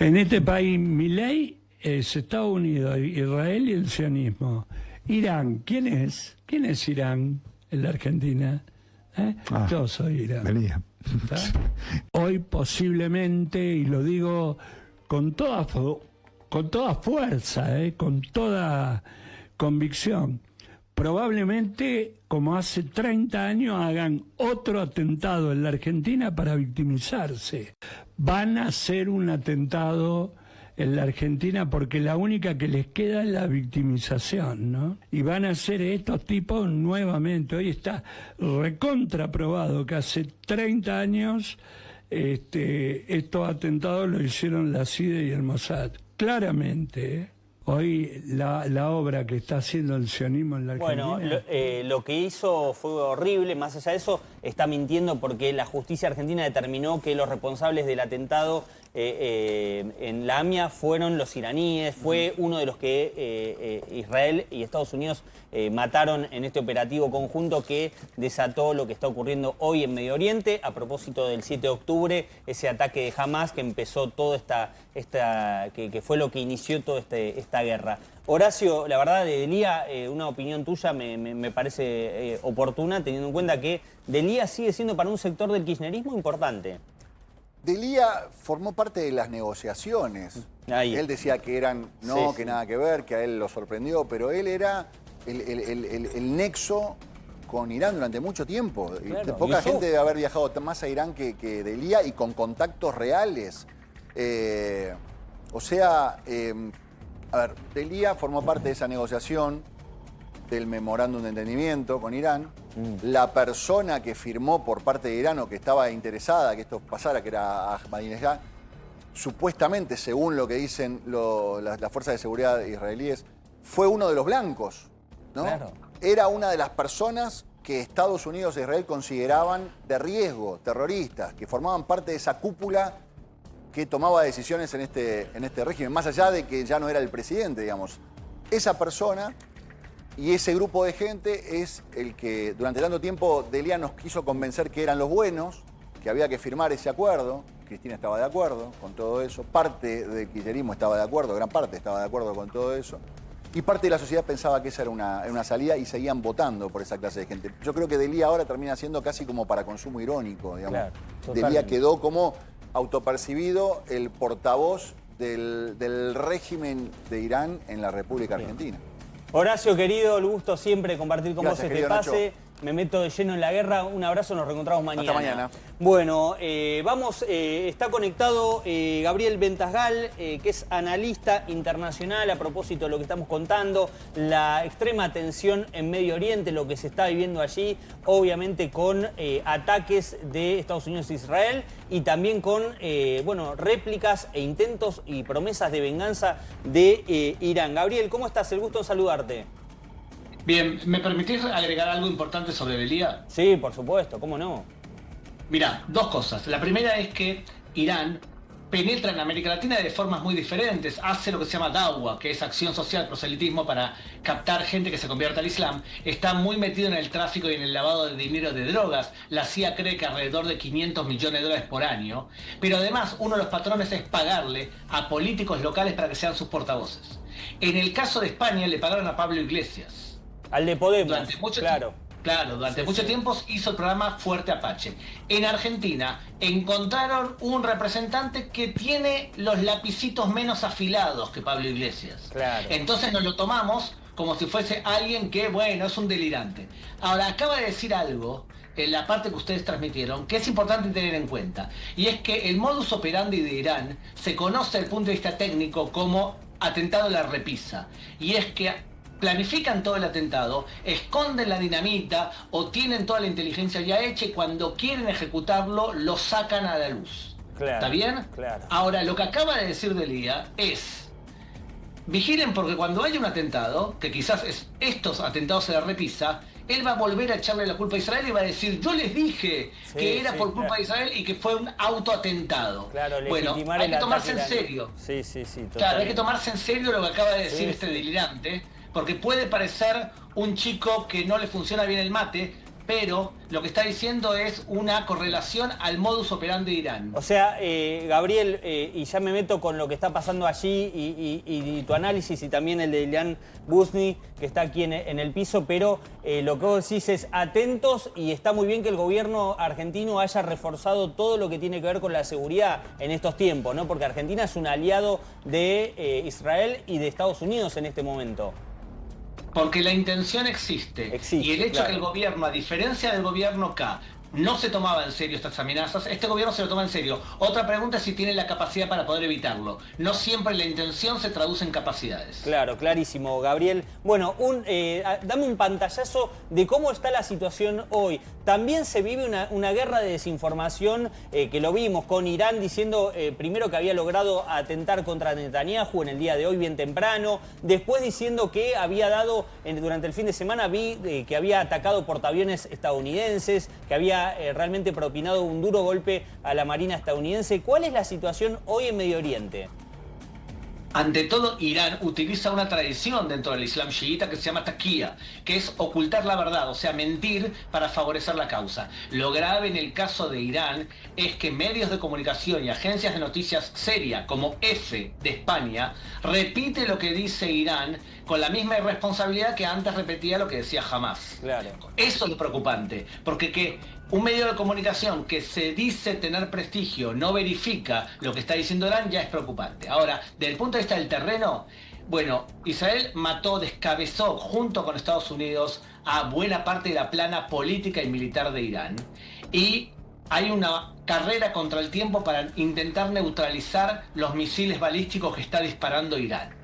En este país, Milei es Estados Unidos, Israel y el sionismo. Irán, ¿quién es? ¿Quién es Irán en la Argentina? Yo soy Irán. Venía. Hoy posiblemente, y lo digo con toda fuerza, con toda convicción, probablemente, como hace 30 años, hagan otro atentado en la Argentina para victimizarse. Van a hacer un atentado en la Argentina porque la única que les queda es la victimización, ¿no? Y van a hacer estos tipos nuevamente. Hoy está recontraprobado que hace 30 años estos atentados lo hicieron la CIDE y el Mossad. Claramente, Hoy la obra que está haciendo el sionismo en la Argentina... Bueno, lo que hizo fue horrible. Más allá de eso, está mintiendo porque la justicia argentina determinó que los responsables del atentado en la AMIA fueron los iraníes. Fue uno de los que Israel y Estados Unidos mataron en este operativo conjunto que desató lo que está ocurriendo hoy en Medio Oriente. A propósito del 7 de octubre, ese ataque de Hamas que empezó toda que fue lo que inició toda esta guerra. Horacio, la verdad, de Delía, una opinión tuya me parece oportuna, teniendo en cuenta que Delía sigue siendo para un sector del kirchnerismo importante. Delía formó parte de las negociaciones. Ahí. Él decía que eran, no, que nada que ver, que a él lo sorprendió, pero él era el nexo con Irán durante mucho tiempo. Claro. Poca gente debe haber viajado más a Irán que Delía y con contactos reales. A ver, Delía formó parte de esa negociación del memorándum de entendimiento con Irán. La persona que firmó por parte de Irán o que estaba interesada que esto pasara, que era Ahmadinejad, supuestamente, según lo que dicen las fuerzas de seguridad israelíes, fue uno de los blancos, ¿no? Claro. Era una de las personas que Estados Unidos e Israel consideraban de riesgo, terroristas, que formaban parte de esa cúpula que tomaba decisiones en este régimen, más allá de que ya no era el presidente, digamos. Esa persona y ese grupo de gente es el que durante tanto tiempo Delía nos quiso convencer que eran los buenos, que había que firmar ese acuerdo. Cristina estaba de acuerdo con todo eso, parte del kirchnerismo estaba de acuerdo, gran parte estaba de acuerdo con todo eso. Y parte de la sociedad pensaba que esa era una salida y seguían votando por esa clase de gente. Yo creo que Delía ahora termina siendo casi como para consumo irónico, digamos. Claro, Delía quedó como autopercibido el portavoz del régimen de Irán en la República Argentina. Horacio, querido, el gusto siempre de compartir con vos este pase. Nacho. Me meto de lleno en la guerra. Un abrazo, nos reencontramos mañana. Hasta mañana. Bueno, está conectado Gabriel Ventasgal, que es analista internacional a propósito de lo que estamos contando, la extrema tensión en Medio Oriente, lo que se está viviendo allí, obviamente con ataques de Estados Unidos e Israel y también con réplicas e intentos y promesas de venganza de Irán. Gabriel, ¿cómo estás? El gusto en saludarte. Bien, ¿me permitís agregar algo importante sobre Delía? Sí, por supuesto, ¿cómo no? Mirá, dos cosas. La primera es que Irán penetra en América Latina de formas muy diferentes. Hace lo que se llama Dawa, que es acción social, proselitismo para captar gente que se convierta al Islam. Está muy metido en el tráfico y en el lavado de dinero de drogas. La CIA cree que alrededor de 500 millones de dólares por año. Pero además, uno de los patrones es pagarle a políticos locales para que sean sus portavoces. En el caso de España, le pagaron a Pablo Iglesias. Al de Podemos, durante mucho tiempo hizo el programa Fuerte Apache. En Argentina encontraron un representante que tiene los lapicitos menos afilados que Pablo Iglesias. Claro. Entonces nos lo tomamos como si fuese alguien que, bueno, es un delirante. Ahora, acaba de decir algo en la parte que ustedes transmitieron, que es importante tener en cuenta. Y es que el modus operandi de Irán se conoce desde el punto de vista técnico como atentado a la repisa. Y es que planifican todo el atentado, esconden la dinamita o tienen toda la inteligencia ya hecha y cuando quieren ejecutarlo lo sacan a la luz. Claro, ¿está bien? Claro. Ahora, lo que acaba de decir Delía es: vigilen porque cuando haya un atentado, que quizás estos atentados a la repisa, él va a volver a echarle la culpa a Israel y va a decir, yo les dije que era por culpa de Israel y que fue un autoatentado. Claro, bueno, hay que tomarse en serio. Sí, totalmente. Claro, hay que tomarse en serio lo que acaba de decir este delirante. Porque puede parecer un chico que no le funciona bien el mate, pero lo que está diciendo es una correlación al modus operandi de Irán. O sea, Gabriel, y ya me meto con lo que está pasando allí y tu análisis y también el de Ilan Bushney, que está aquí en el piso, pero lo que vos decís es atentos y está muy bien que el gobierno argentino haya reforzado todo lo que tiene que ver con la seguridad en estos tiempos, ¿no? Porque Argentina es un aliado de Israel y de Estados Unidos en este momento. Porque la intención existe. Y el hecho que el gobierno, a diferencia del gobierno K, no se tomaba en serio estas amenazas, este gobierno se lo toma en serio. Otra pregunta es si tiene la capacidad para poder evitarlo. No siempre la intención se traduce en capacidades. Claro, clarísimo, Gabriel. Bueno, dame un pantallazo de cómo está la situación hoy. También se vive una guerra de desinformación que lo vimos con Irán diciendo primero que había logrado atentar contra Netanyahu en el día de hoy bien temprano, después diciendo que había dado, durante el fin de semana que había atacado portaaviones estadounidenses, que había realmente propinado un duro golpe a la Marina estadounidense. ¿Cuál es la situación hoy en Medio Oriente? Ante todo, Irán utiliza una tradición dentro del Islam chiita que se llama taqiyya, que es ocultar la verdad, o sea, mentir para favorecer la causa. Lo grave en el caso de Irán es que medios de comunicación y agencias de noticias serias como EFE de España repite lo que dice Irán con la misma irresponsabilidad que antes repetía lo que decía Hamás. Claro. Eso es lo preocupante, porque que un medio de comunicación que se dice tener prestigio no verifica lo que está diciendo Irán ya es preocupante. Ahora, desde el punto de vista del terreno, bueno, Israel descabezó junto con Estados Unidos a buena parte de la plana política y militar de Irán. Y hay una carrera contra el tiempo para intentar neutralizar los misiles balísticos que está disparando Irán.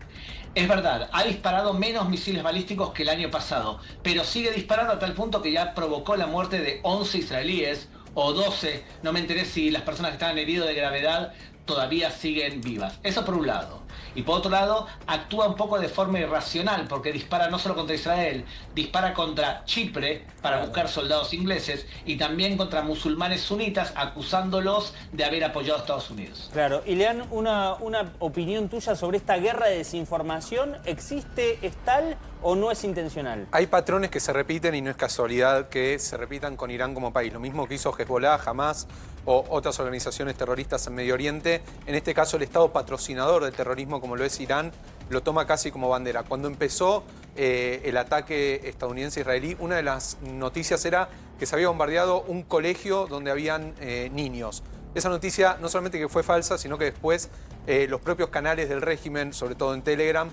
Es verdad, ha disparado menos misiles balísticos que el año pasado, pero sigue disparando a tal punto que ya provocó la muerte de 11 israelíes o 12, no me enteré si las personas que estaban heridas de gravedad todavía siguen vivas. Eso por un lado. Y por otro lado, actúa un poco de forma irracional, porque dispara no solo contra Israel, dispara contra Chipre para buscar soldados ingleses y también contra musulmanes sunitas, acusándolos de haber apoyado a Estados Unidos. Claro, y Lean, una opinión tuya sobre esta guerra de desinformación. ¿Existe, es tal o no es intencional? Hay patrones que se repiten y no es casualidad que se repitan con Irán como país. Lo mismo que hizo Hezbollah, Hamás o otras organizaciones terroristas en Medio Oriente. En este caso, el Estado patrocinador del terrorismo, como lo es Irán, lo toma casi como bandera. Cuando empezó el ataque estadounidense-israelí, una de las noticias era que se había bombardeado un colegio donde habían niños. Esa noticia no solamente que fue falsa, sino que después los propios canales del régimen, sobre todo en Telegram,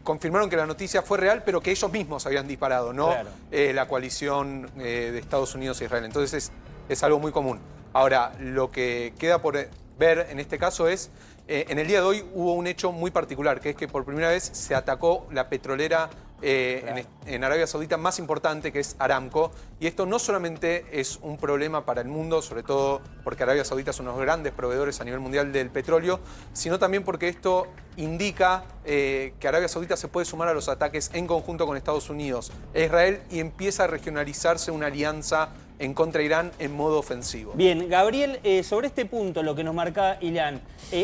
confirmaron que la noticia fue real, pero que ellos mismos habían disparado, no la coalición de Estados Unidos e Israel. Entonces es algo muy común. Ahora, lo que queda por ver en este caso es, en el día de hoy hubo un hecho muy particular, que es que por primera vez se atacó la petrolera en Arabia Saudita más importante, que es Aramco, y esto no solamente es un problema para el mundo, sobre todo porque Arabia Saudita es uno de los grandes proveedores a nivel mundial del petróleo, sino también porque esto indica que Arabia Saudita se puede sumar a los ataques en conjunto con Estados Unidos e Israel y empieza a regionalizarse una alianza en contra de Irán en modo ofensivo. Bien, Gabriel, sobre este punto, lo que nos marca Ilan,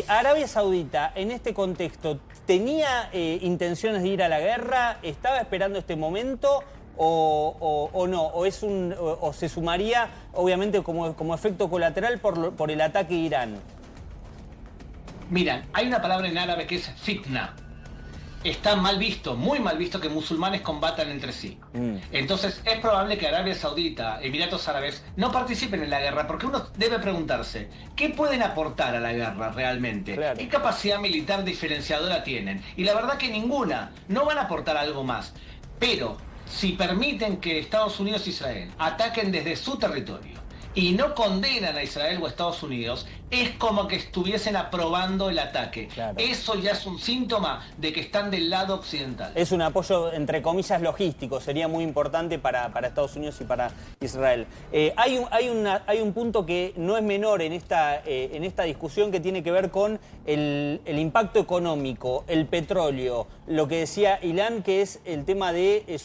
Arabia Saudita en este contexto, ¿tenía intenciones de ir a la guerra? ¿Estaba esperando este momento o no? ¿O se sumaría, obviamente, como efecto colateral por el ataque a Irán? Mira, hay una palabra en árabe que es fitna. Está mal visto, muy mal visto que musulmanes combatan entre sí. Entonces es probable que Arabia Saudita, Emiratos Árabes, no participen en la guerra, porque uno debe preguntarse, ¿qué pueden aportar a la guerra realmente? Claro. ¿Qué capacidad militar diferenciadora tienen? Y la verdad que ninguna, no van a aportar algo más. Pero si permiten que Estados Unidos e Israel ataquen desde su territorio y no condenan a Israel o a Estados Unidos, es como que estuviesen aprobando el ataque. Claro. Eso ya es un síntoma de que están del lado occidental. Es un apoyo, entre comillas, logístico. Sería muy importante para Estados Unidos y para Israel. Hay un punto que no es menor en esta discusión, que tiene que ver con el impacto económico, el petróleo. Lo que decía Ilan, que es el tema de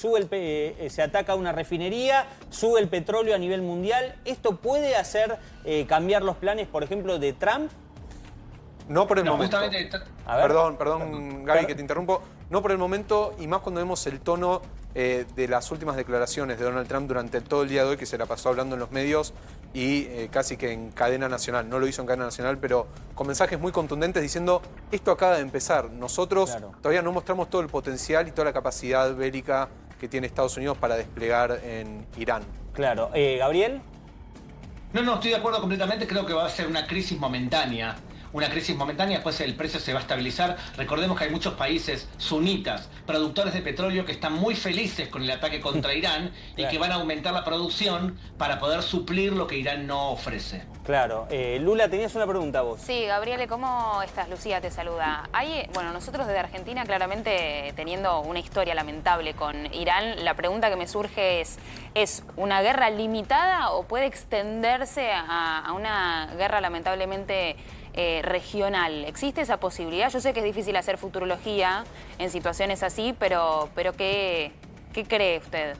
se ataca una refinería, sube el petróleo a nivel mundial. ¿Esto puede hacer cambiar los planes, por ejemplo, de Trump? No por el momento. Justamente, Perdón, Gaby, que te interrumpo. No por el momento, y más cuando vemos el tono de las últimas declaraciones de Donald Trump durante todo el día de hoy, que se la pasó hablando en los medios y casi que en cadena nacional. No lo hizo en cadena nacional, pero con mensajes muy contundentes diciendo, esto acaba de empezar. Nosotros todavía no mostramos todo el potencial y toda la capacidad bélica que tiene Estados Unidos para desplegar en Irán. Claro. ¿Gabriel? No, estoy de acuerdo completamente. Creo que va a ser una crisis momentánea. Después el precio se va a estabilizar. Recordemos que hay muchos países sunitas, productores de petróleo, que están muy felices con el ataque contra Irán y que van a aumentar la producción para poder suplir lo que Irán no ofrece. Claro. Lula, tenías una pregunta vos. Sí, Gabriele, ¿cómo estás? Lucía te saluda. Bueno, nosotros desde Argentina, claramente teniendo una historia lamentable con Irán, la pregunta que me surge ¿es una guerra limitada o puede extenderse a una guerra lamentablemente regional? ¿Existe esa posibilidad? Yo sé que es difícil hacer futurología en situaciones así, pero ¿qué cree usted?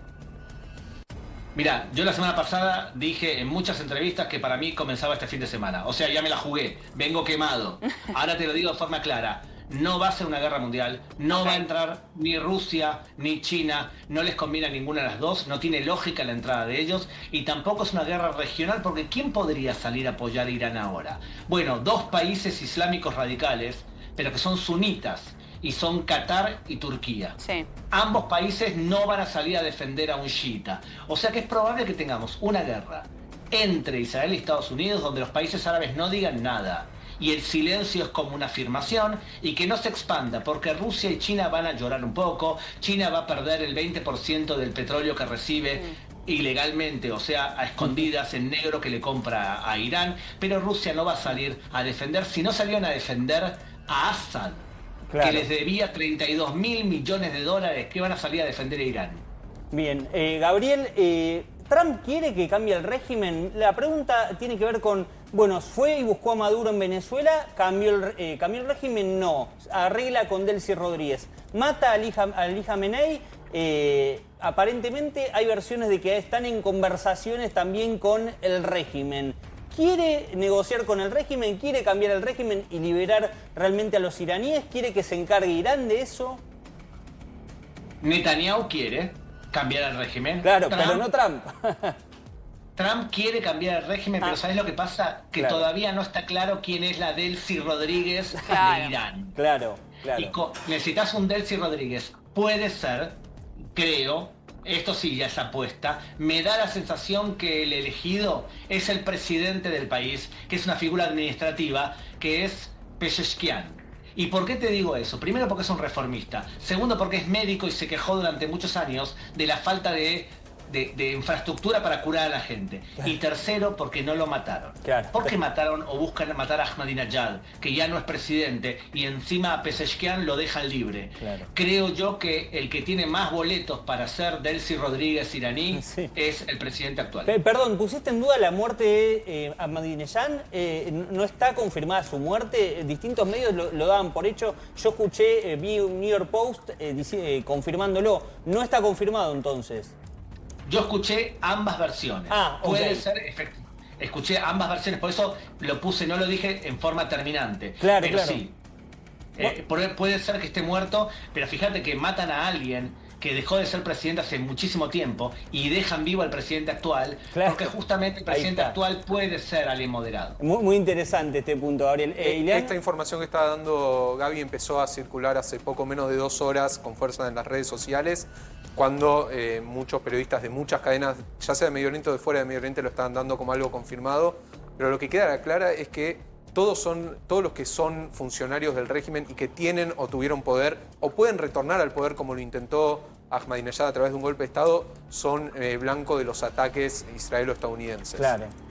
Mirá, yo la semana pasada dije en muchas entrevistas que para mí comenzaba este fin de semana. O sea, ya me la jugué, vengo quemado. Ahora te lo digo de forma clara. No va a ser una guerra mundial, no va a entrar ni Rusia ni China, no les conviene a ninguna de las dos, no tiene lógica la entrada de ellos y tampoco es una guerra regional porque ¿quién podría salir a apoyar a Irán ahora? Bueno, dos países islámicos radicales, pero que son sunitas y son Qatar y Turquía. Sí. Ambos países no van a salir a defender a un chiita, o sea que es probable que tengamos una guerra entre Israel y Estados Unidos donde los países árabes no digan nada. Y el silencio es como una afirmación y que no se expanda porque Rusia y China van a llorar un poco, China va a perder el 20% del petróleo que recibe ilegalmente, o sea, a escondidas en negro que le compra a Irán, pero Rusia no va a salir a defender, si no salieron a defender a Assad, que les debía 32.000 millones de dólares, que van a salir a defender a Irán. Bien, Gabriel, ¿Trump quiere que cambie el régimen? La pregunta tiene que ver con, bueno, fue y buscó a Maduro en Venezuela, cambió el régimen, no, arregla con Delcy Rodríguez, mata a Ali Khamenei, aparentemente hay versiones de que están en conversaciones también con el régimen. ¿Quiere negociar con el régimen? ¿Quiere cambiar el régimen y liberar realmente a los iraníes? ¿Quiere que se encargue Irán de eso? Netanyahu quiere cambiar el régimen. Claro, pero no Trump. Trump quiere cambiar el régimen, pero ¿sabes lo que pasa? Que todavía no está claro quién es la Delcy Rodríguez de Irán. Claro. Y necesitas un Delcy Rodríguez. Puede ser, creo, esto sí ya es apuesta, me da la sensación que el elegido es el presidente del país, que es una figura administrativa, que es Pezeshkian. ¿Y por qué te digo eso? Primero porque es un reformista. Segundo porque es médico y se quejó durante muchos años de la falta de infraestructura para curar a la gente. Y tercero porque no lo mataron. ¿Por qué mataron o buscan matar a Ahmadinejad, que ya no es presidente, y encima a Pezeshkian lo dejan libre? Creo yo que el que tiene más boletos para ser Delcy Rodríguez iraní es el presidente actual. Perdón, ¿pusiste en duda la muerte de Ahmadinejad? ¿No está confirmada su muerte? Distintos medios lo daban por hecho. Yo escuché, vi un New York Post confirmándolo. ¿No está confirmado entonces? Yo escuché ambas versiones. Puede ser efectivo. Escuché ambas versiones, por eso lo puse, no lo dije en forma terminante. Pero sí. Puede ser que esté muerto, pero fíjate que matan a alguien que dejó de ser presidente hace muchísimo tiempo y dejan vivo al presidente actual, porque justamente el presidente actual puede ser alguien moderado. Muy interesante este punto, Gabriel. Esta información que está dando Gaby empezó a circular hace poco menos de 2 horas con fuerza en las redes sociales, cuando muchos periodistas de muchas cadenas, ya sea de Medio Oriente o de fuera de Medio Oriente, lo estaban dando como algo confirmado, pero lo que queda claro es que todos los que son funcionarios del régimen y que tienen o tuvieron poder o pueden retornar al poder como lo intentó Ahmadinejad a través de un golpe de Estado, son blanco de los ataques israelo-estadounidenses.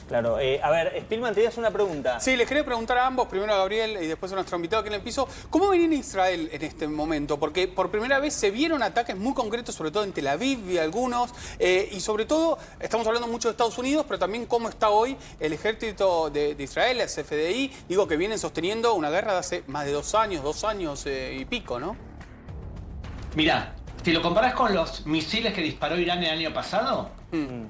Claro. A ver, Spillman, tenías una pregunta. Sí, les quería preguntar a ambos, primero a Gabriel y después a nuestro invitado aquí en el piso, ¿cómo ven en Israel en este momento? Porque por primera vez se vieron ataques muy concretos, sobre todo en Tel Aviv y algunos, y sobre todo, estamos hablando mucho de Estados Unidos, pero también cómo está hoy el ejército de Israel, el CFDI, digo que vienen sosteniendo una guerra de hace más de 2 años y pico, ¿no? Mirá, si lo comparás con los misiles que disparó Irán el año pasado,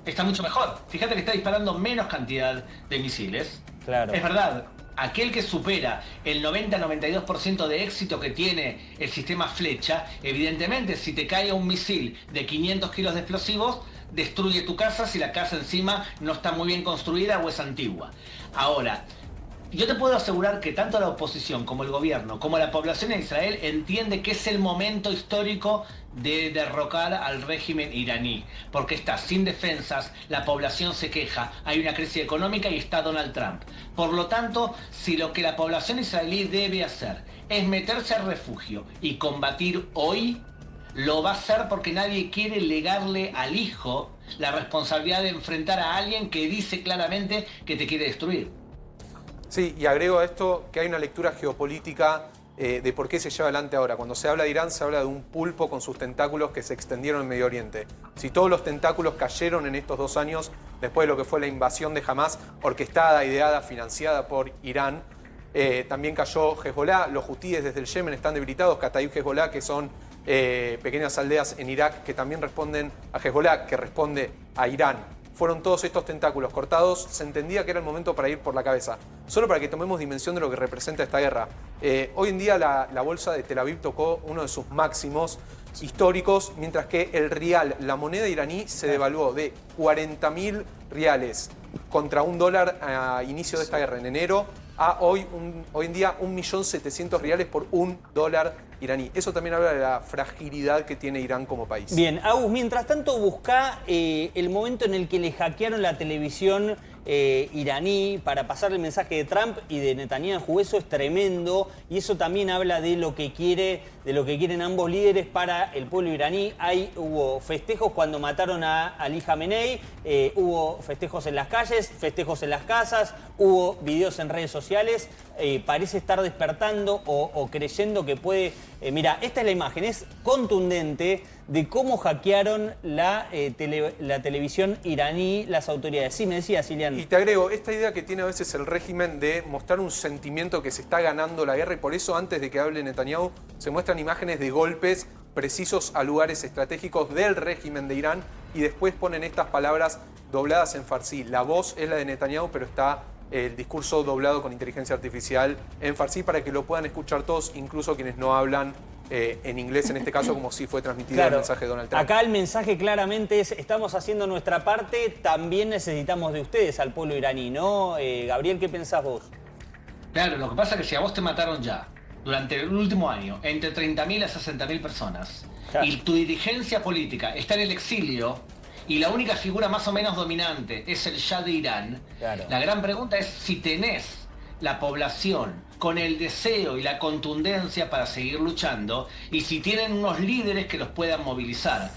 está mucho mejor. Fíjate que está disparando menos cantidad de misiles. Es verdad, aquel que supera el 90-92% de éxito que tiene el sistema Flecha, evidentemente si te cae un misil de 500 kilos de explosivos, destruye tu casa si la casa encima no está muy bien construida o es antigua. Ahora, yo te puedo asegurar que tanto la oposición como el gobierno, como la población de Israel entiende que es el momento histórico de derrocar al régimen iraní, porque está sin defensas, la población se queja, hay una crisis económica y está Donald Trump. Por lo tanto, si lo que la población israelí debe hacer es meterse al refugio y combatir hoy, lo va a hacer porque nadie quiere legarle al hijo la responsabilidad de enfrentar a alguien que dice claramente que te quiere destruir. Sí, y agrego a esto que hay una lectura geopolítica de por qué se lleva adelante ahora. Cuando se habla de Irán, se habla de un pulpo con sus tentáculos que se extendieron en Medio Oriente. Si todos los tentáculos cayeron en estos 2 años, después de lo que fue la invasión de Hamás, orquestada, ideada, financiada por Irán, también cayó Hezbollah. Los hutíes desde el Yemen están debilitados. Kataib Hezbollah, que son pequeñas aldeas en Irak que también responden a Hezbollah, que responde a Irán. Fueron todos estos tentáculos cortados, se entendía que era el momento para ir por la cabeza. Solo para que tomemos dimensión de lo que representa esta guerra. Hoy en día la bolsa de Tel Aviv tocó uno de sus máximos históricos, mientras que el rial, la moneda iraní, se devaluó de 40.000 riales contra $1 a inicio de esta guerra en enero a hoy en día 1.700.000 riales por $1 iraní. Eso también habla de la fragilidad que tiene Irán como país. Bien, Agus, mientras tanto busca el momento en el que le hackearon la televisión iraní para pasar el mensaje de Trump y de Netanyahu. Eso es tremendo y eso también habla de lo que quieren ambos líderes para el pueblo iraní. Hubo festejos cuando mataron a Ali Khamenei, hubo festejos en las calles, festejos en las casas, hubo videos en redes sociales. Parece estar despertando o creyendo que puede... mira, esta es la imagen, es contundente de cómo hackearon la televisión iraní las autoridades. Sí, me decía Cilian. Y te agrego, esta idea que tiene a veces el régimen de mostrar un sentimiento que se está ganando la guerra, y por eso antes de que hable Netanyahu se muestran imágenes de golpes precisos a lugares estratégicos del régimen de Irán y después ponen estas palabras dobladas en farsi. La voz es la de Netanyahu, pero está el discurso doblado con inteligencia artificial en farsi para que lo puedan escuchar todos, incluso quienes no hablan en inglés, en este caso, como si fue transmitido el mensaje de Donald Trump. Acá el mensaje claramente es: estamos haciendo nuestra parte, también necesitamos de ustedes al pueblo iraní, ¿no? Gabriel, ¿qué pensás vos? Claro, lo que pasa es que si a vos te mataron ya, durante el último año, entre 30.000 a 60.000 personas, claro, y tu dirigencia política está en el exilio, y la única figura más o menos dominante es el Shah de Irán, claro, la gran pregunta es si tenés la población con el deseo y la contundencia para seguir luchando, y si tienen unos líderes que los puedan movilizar.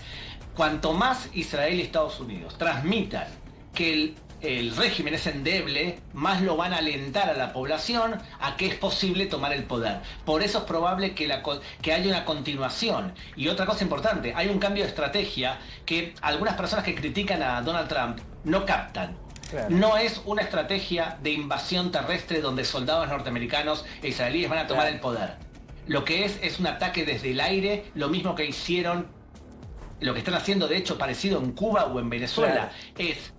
Cuanto más Israel y Estados Unidos transmitan que el régimen es endeble, más lo van a alentar a la población a que es posible tomar el poder. Por eso es probable que haya una continuación. Y otra cosa importante, hay un cambio de estrategia que algunas personas que critican a Donald Trump no captan. Claro. No es una estrategia de invasión terrestre donde soldados norteamericanos e israelíes van a tomar el poder. Lo que es un ataque desde el aire, lo mismo que hicieron, lo que están haciendo de hecho parecido en Cuba o en Venezuela, claro, es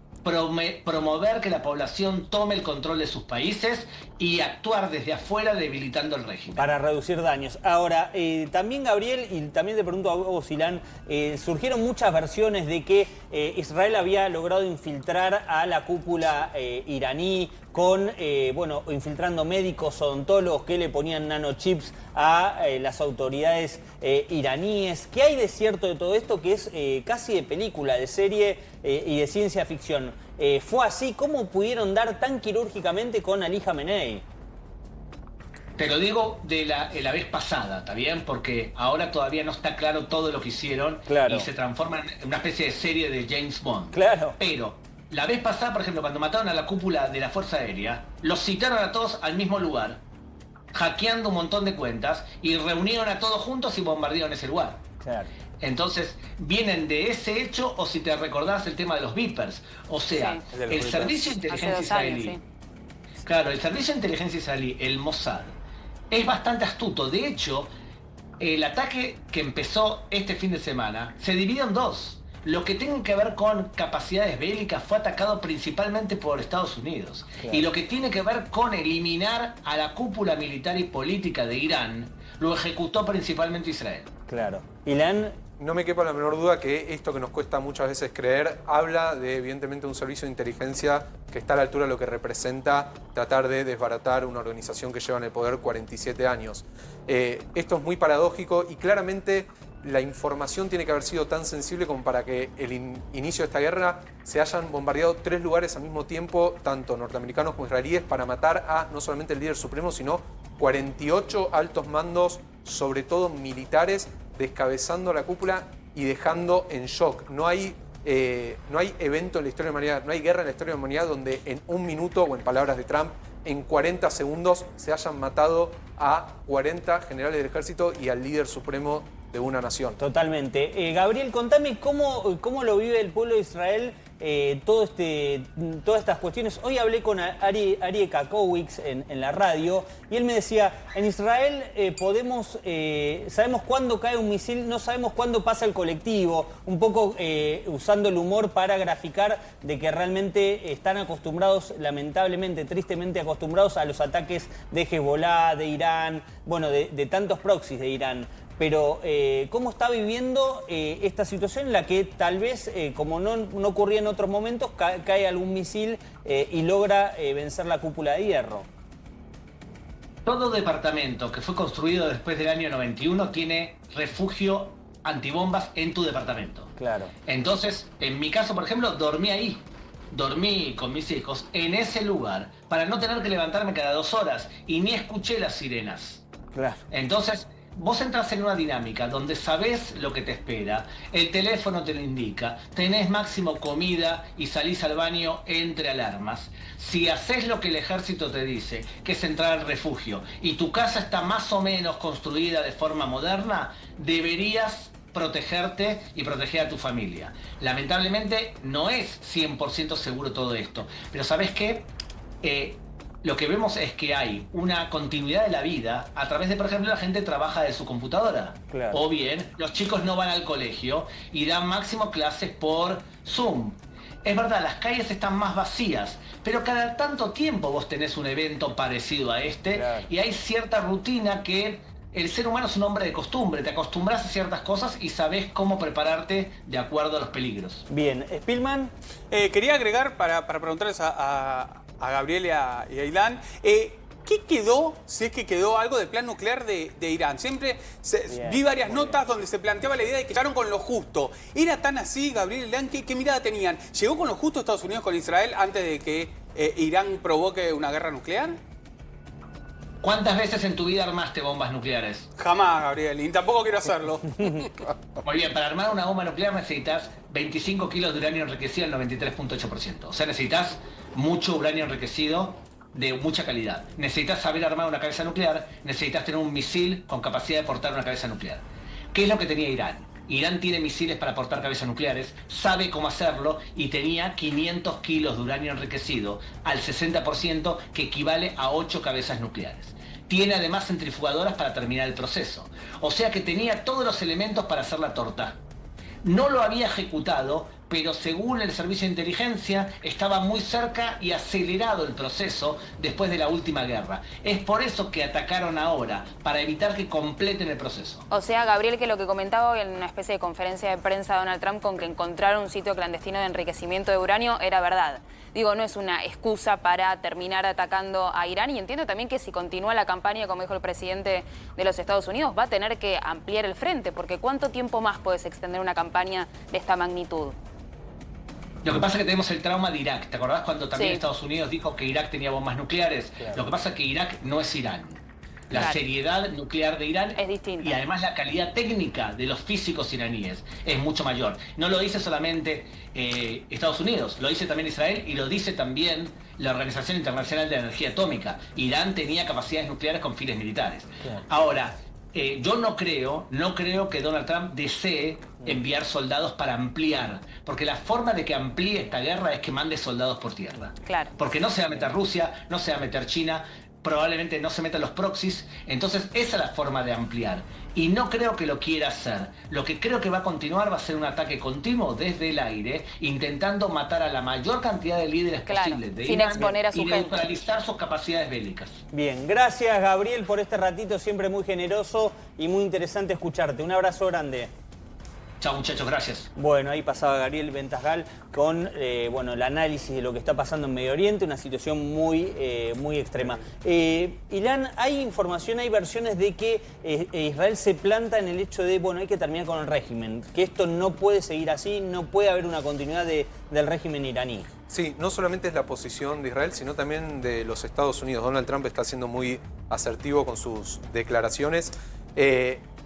promover que la población tome el control de sus países y actuar desde afuera debilitando el régimen. Para reducir daños. Ahora, también Gabriel, y también te pregunto a vos, Ilan, surgieron muchas versiones de que Israel había logrado infiltrar a la cúpula iraní con, infiltrando médicos, odontólogos que le ponían nanochips a las autoridades iraníes. ¿Qué hay de cierto de todo esto que es casi de película, de serie y de ciencia ficción? ¿Fue así? ¿Cómo pudieron dar tan quirúrgicamente con Ali Khamenei? Te lo digo de la vez pasada, ¿está bien? Porque ahora todavía no está claro todo lo que hicieron, claro, y se transforma en una especie de serie de James Bond. Claro. Pero la vez pasada, por ejemplo, cuando mataron a la cúpula de la Fuerza Aérea, los citaron a todos al mismo lugar, hackeando un montón de cuentas, y reunieron a todos juntos y bombardearon ese lugar. Claro. Entonces, vienen de ese hecho, o si te recordás el tema de los Vipers. O sea, sí, el servicio de inteligencia israelí, años, sí, claro, el servicio de inteligencia israelí, el Mossad, es bastante astuto. De hecho, el ataque que empezó este fin de semana se dividió en dos. Lo que tiene que ver con capacidades bélicas fue atacado principalmente por Estados Unidos. Claro. Y lo que tiene que ver con eliminar a la cúpula militar y política de Irán, lo ejecutó principalmente Israel. Claro. Irán... No me quepa la menor duda que esto que nos cuesta muchas veces creer habla de, evidentemente, un servicio de inteligencia que está a la altura de lo que representa tratar de desbaratar una organización que lleva en el poder 47 años. Esto es muy paradójico y claramente la información tiene que haber sido tan sensible como para que el inicio de esta guerra se hayan bombardeado 3 lugares al mismo tiempo, tanto norteamericanos como israelíes, para matar a no solamente el líder supremo, sino 48 altos mandos, sobre todo militares, descabezando la cúpula y dejando en shock. No hay evento en la historia de la humanidad, no hay guerra en la historia de la humanidad donde en 1 minuto, o en palabras de Trump, en 40 segundos se hayan matado a 40 generales del ejército y al líder supremo de una nación. Totalmente. Gabriel, contame cómo lo vive el pueblo de Israel todas estas cuestiones. Hoy hablé con Aryeh Kakowicz en la radio y él me decía, en Israel sabemos cuándo cae un misil, no sabemos cuándo pasa el colectivo, un poco usando el humor para graficar de que realmente están acostumbrados, lamentablemente, tristemente acostumbrados a los ataques de Hezbollah, de Irán, bueno, de tantos proxies de Irán. Pero, ¿cómo está viviendo esta situación en la que tal vez, como no ocurría en otros momentos, cae algún misil y logra vencer la cúpula de hierro? Todo departamento que fue construido después del año 91 tiene refugio antibombas en tu departamento. Claro. Entonces, en mi caso, por ejemplo, dormí ahí. Dormí con mis hijos en ese lugar para no tener que levantarme cada 2 horas y ni escuché las sirenas. Claro. Entonces, vos entras en una dinámica donde sabés lo que te espera, el teléfono te lo indica, tenés máximo comida y salís al baño entre alarmas. Si haces lo que el ejército te dice, que es entrar al refugio, y tu casa está más o menos construida de forma moderna, deberías protegerte y proteger a tu familia. Lamentablemente no es 100% seguro todo esto, pero ¿sabés qué? Lo que vemos es que hay una continuidad de la vida a través de, por ejemplo, la gente trabaja de su computadora. Claro. O bien, los chicos no van al colegio y dan máximo clases por Zoom. Es verdad, las calles están más vacías, pero cada tanto tiempo vos tenés un evento parecido a este. Claro. Y hay cierta rutina que el ser humano es un hombre de costumbre. Te acostumbras a ciertas cosas y sabés cómo prepararte de acuerdo a los peligros. Bien, ¿Spillman? Quería agregar para preguntarles a Gabriel y a Ilan, ¿qué quedó, si es que quedó algo del plan nuclear de Irán? Siempre vi varias notas donde se planteaba la idea de que llegaron con lo justo. ¿Era tan así, Gabriel y Ilan? ¿Qué mirada tenían? ¿Llegó con lo justo Estados Unidos con Israel antes de que Irán provoque una guerra nuclear? ¿Cuántas veces en tu vida armaste bombas nucleares? Jamás, Gabriel, y tampoco quiero hacerlo. Muy bien, para armar una bomba nuclear necesitas 25 kilos de uranio enriquecido al 93.8%. O sea, necesitas mucho uranio enriquecido de mucha calidad. Necesitas saber armar una cabeza nuclear, necesitas tener un misil con capacidad de portar una cabeza nuclear. ¿Qué es lo que tenía Irán? Irán tiene misiles para portar cabezas nucleares, sabe cómo hacerlo y tenía 500 kilos de uranio enriquecido al 60%, que equivale a 8 cabezas nucleares. Tiene además centrifugadoras para terminar el proceso. O sea que tenía todos los elementos para hacer la torta. No lo había ejecutado, pero según el servicio de inteligencia estaba muy cerca y acelerado el proceso después de la última guerra. Es por eso que atacaron ahora, para evitar que completen el proceso. O sea, Gabriel, que lo que comentaba hoy en una especie de conferencia de prensa Donald Trump con que encontraron un sitio clandestino de enriquecimiento de uranio era verdad. Digo, no es una excusa para terminar atacando a Irán, y entiendo también que si continúa la campaña, como dijo el presidente de los Estados Unidos, va a tener que ampliar el frente, porque ¿cuánto tiempo más puedes extender una campaña de esta magnitud? Lo que pasa es que tenemos el trauma de Irak. ¿Te acordás cuando también Sí. Estados Unidos dijo que Irak tenía bombas nucleares? Claro. Lo que pasa es que Irak no es Irán. La Claro. seriedad nuclear de Irán Es distinta. y además la calidad técnica de los físicos iraníes es mucho mayor. No lo dice solamente Estados Unidos, lo dice también Israel y lo dice también la Organización Internacional de Energía Atómica. Irán tenía capacidades nucleares con fines militares. Claro. Ahora, yo no creo que Donald Trump desee enviar soldados para ampliar, porque la forma de que amplíe esta guerra es que mande soldados por tierra. Claro. Porque no se va a meter Rusia, no se va a meter China. probablemente no se metan los proxies, entonces esa es la forma de ampliar. Y no creo que lo quiera hacer. Lo que creo que va a continuar va a ser un ataque continuo desde el aire, intentando matar a la mayor cantidad de líderes posibles de sin Irán exponer a su y gente. neutralizar sus capacidades bélicas. Bien, gracias Gabriel por este ratito, siempre muy generoso y muy interesante escucharte. Un abrazo grande. Chao muchachos, gracias. Bueno, ahí pasaba Gabriel Ventasgal con bueno, el análisis de lo que está pasando en Medio Oriente, una situación muy extrema. Ilan, hay información, hay versiones de que Israel se planta en el hecho de, bueno, hay que terminar con el régimen, que esto no puede seguir así, no puede haber una continuidad del régimen iraní. Sí, no solamente es la posición de Israel, sino también de los Estados Unidos. Donald Trump está siendo muy asertivo con sus declaraciones.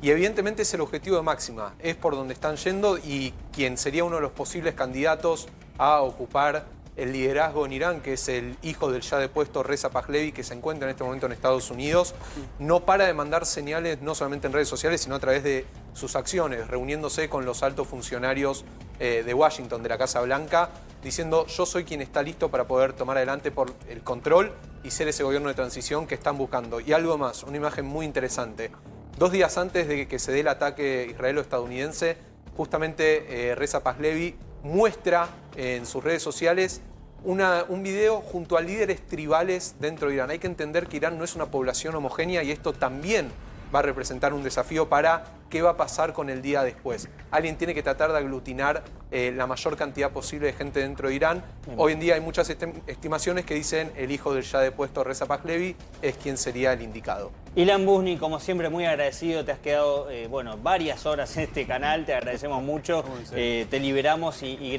Y evidentemente es el objetivo de máxima, es por donde están yendo y quien sería uno de los posibles candidatos a ocupar el liderazgo en Irán, que es el hijo del ya depuesto Reza Pahlavi, que se encuentra en este momento en Estados Unidos, no para de mandar señales no solamente en redes sociales, sino a través de sus acciones, reuniéndose con los altos funcionarios de Washington, de la Casa Blanca, diciendo yo soy quien está listo para poder tomar adelante por el control y ser ese gobierno de transición que están buscando. Y algo más, una imagen muy interesante. 2 días antes de que se dé el ataque israelo-estadounidense, justamente Reza Pahlavi muestra en sus redes sociales un video junto a líderes tribales dentro de Irán. Hay que entender que Irán no es una población homogénea y esto también va a representar un desafío para qué va a pasar con el día después. Alguien tiene que tratar de aglutinar la mayor cantidad posible de gente dentro de Irán. Hoy en día hay muchas estimaciones que dicen el hijo del ya depuesto Reza Pahlavi es quien sería el indicado. Ilan Busni, como siempre, muy agradecido. Te has quedado bueno, varias horas en este canal, te agradecemos mucho. Te liberamos y gracias.